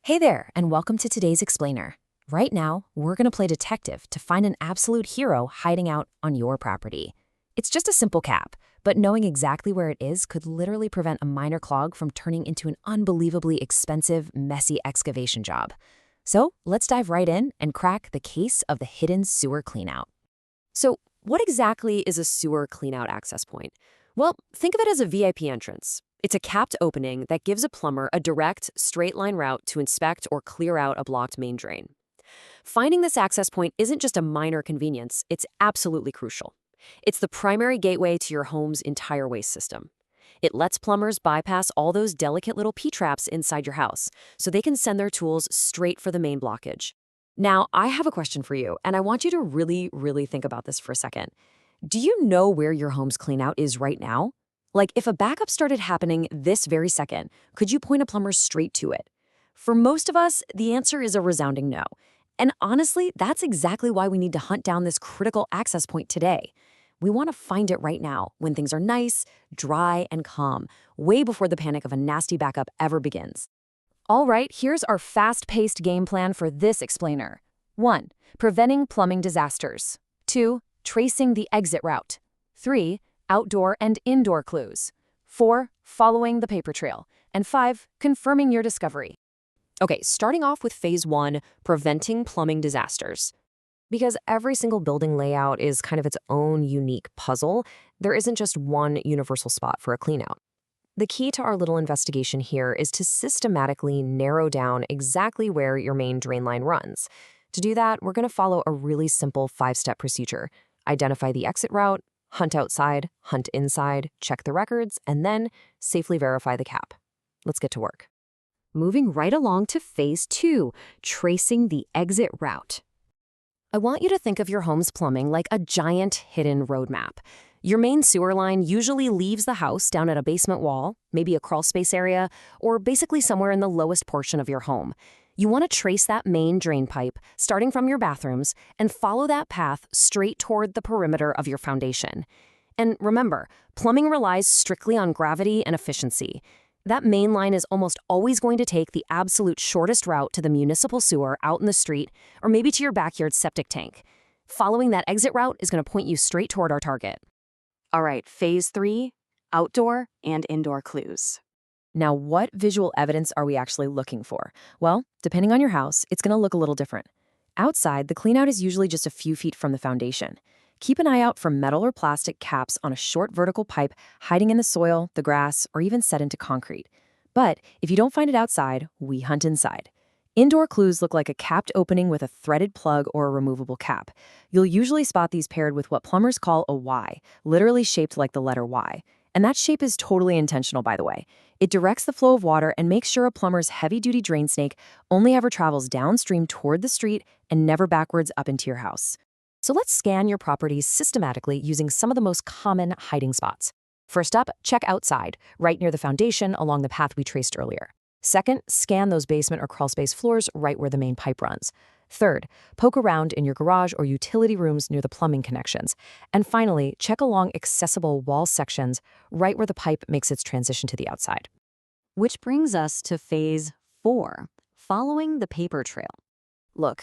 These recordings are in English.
Hey there, and welcome to today's Explainer. Right now, we're going to play detective to find an absolute hero hiding out on your property. It's just a simple cap, but knowing exactly where it is could literally prevent a minor clog from turning into an unbelievably expensive, messy excavation job. So let's dive right in and crack the case of the hidden sewer cleanout. So, what exactly is a sewer cleanout access point? Well, think of it as a VIP entrance. It's a capped opening that gives a plumber a direct, straight-line route to inspect or clear out a blocked main drain. Finding this access point isn't just a minor convenience, it's absolutely crucial. It's the primary gateway to your home's entire waste system. It lets plumbers bypass all those delicate little P-traps inside your house, so they can send their tools straight for the main blockage. Now, I have a question for you, and I want you to really think about this for a second. Do you know where your home's cleanout is right now? Like, if a backup started happening this very second, could you point a plumber straight to it? For most of us, the answer is a resounding no. And honestly, that's exactly why we need to hunt down this critical access point today. We want to find it right now, when things are nice, dry, and calm, way before the panic of a nasty backup ever begins. All right, here's our fast-paced game plan for this explainer. 1. Preventing plumbing disasters. 2. Tracing the exit route. 3. Outdoor and indoor clues. 4. Following the paper trail. And 5. Confirming your discovery. Okay, starting off with phase 1, preventing plumbing disasters. Because every single building layout is kind of its own unique puzzle, there isn't just one universal spot for a cleanout. The key to our little investigation here is to systematically narrow down exactly where your main drain line runs. To do that, we're going to follow a really simple 5-step procedure. Identify the exit route, hunt outside, hunt inside, check the records, and then safely verify the cap. Let's get to work. Moving right along to phase 2, tracing the exit route. I want you to think of your home's plumbing like a giant hidden roadmap. Your main sewer line usually leaves the house down at a basement wall, maybe a crawl space area, or basically somewhere in the lowest portion of your home. You want to trace that main drain pipe, starting from your bathrooms, and follow that path straight toward the perimeter of your foundation. And remember, plumbing relies strictly on gravity and efficiency. That main line is almost always going to take the absolute shortest route to the municipal sewer out in the street, or maybe to your backyard septic tank. Following that exit route is going to point you straight toward our target. All right, phase 3, outdoor and indoor clues. Now, what visual evidence are we actually looking for? Well, depending on your house, it's going to look a little different. Outside, the cleanout is usually just a few feet from the foundation. Keep an eye out for metal or plastic caps on a short vertical pipe hiding in the soil, the grass, or even set into concrete. But if you don't find it outside, we hunt inside. Indoor clues look like a capped opening with a threaded plug or a removable cap. You'll usually spot these paired with what plumbers call a Y, literally shaped like the letter Y. And that shape is totally intentional, by the way. It directs the flow of water and makes sure a plumber's heavy-duty drain snake only ever travels downstream toward the street and never backwards up into your house. So let's scan your properties systematically using some of the most common hiding spots. First up, check outside, right near the foundation along the path we traced earlier. Second, scan those basement or crawl space floors right where the main pipe runs. Third, poke around in your garage or utility rooms near the plumbing connections. And finally, check along accessible wall sections right where the pipe makes its transition to the outside. Which brings us to phase 4, following the paper trail. Look,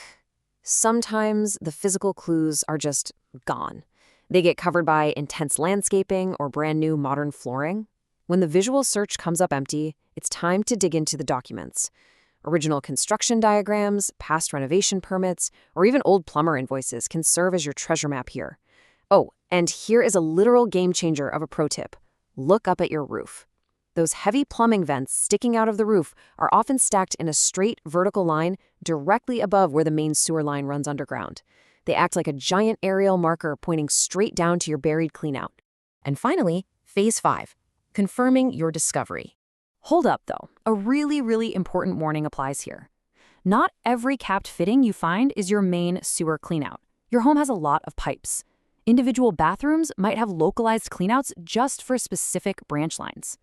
sometimes the physical clues are just gone. They get covered by intense landscaping or brand new modern flooring. When the visual search comes up empty, it's time to dig into the documents. Original construction diagrams, past renovation permits, or even old plumber invoices can serve as your treasure map here. Oh, and here is a literal game changer of a pro tip. Look up at your roof. Those heavy plumbing vents sticking out of the roof are often stacked in a straight vertical line directly above where the main sewer line runs underground. They act like a giant aerial marker pointing straight down to your buried cleanout. And finally, phase 5, confirming your discovery. Hold up, though. A really important warning applies here. Not every capped fitting you find is your main sewer cleanout. Your home has a lot of pipes. Individual bathrooms might have localized cleanouts just for specific branch lines.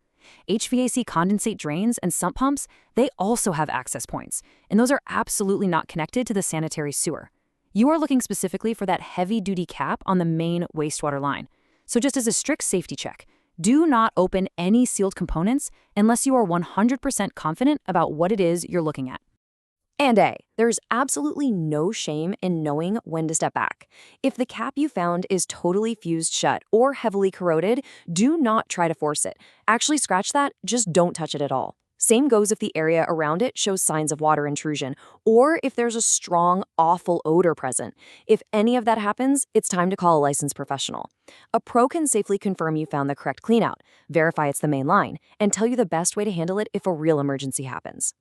HVAC condensate drains and sump pumps, they also have access points, and those are absolutely not connected to the sanitary sewer. You are looking specifically for that heavy-duty cap on the main wastewater line. So just as a strict safety check, do not open any sealed components unless you are 100% confident about what it is you're looking at. And A, there's absolutely no shame in knowing when to step back. If the cap you found is totally fused shut or heavily corroded, do not try to force it. Actually scratch that, just don't touch it at all. Same goes if the area around it shows signs of water intrusion, or if there's a strong, awful odor present. If any of that happens, it's time to call a licensed professional. A pro can safely confirm you found the correct cleanout, verify it's the main line, and tell you the best way to handle it if a real emergency happens.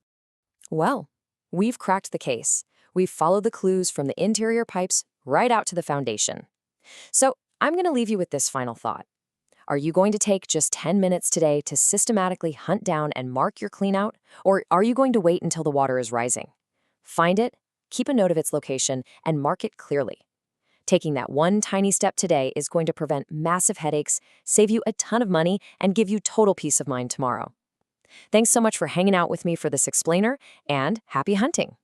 Well, we've cracked the case. We've followed the clues from the interior pipes right out to the foundation. So I'm going to leave you with this final thought. Are you going to take just 10 minutes today to systematically hunt down and mark your cleanout, or are you going to wait until the water is rising? Find it, keep a note of its location, and mark it clearly. Taking that one tiny step today is going to prevent massive headaches, save you a ton of money, and give you total peace of mind tomorrow. Thanks so much for hanging out with me for this explainer, and happy hunting!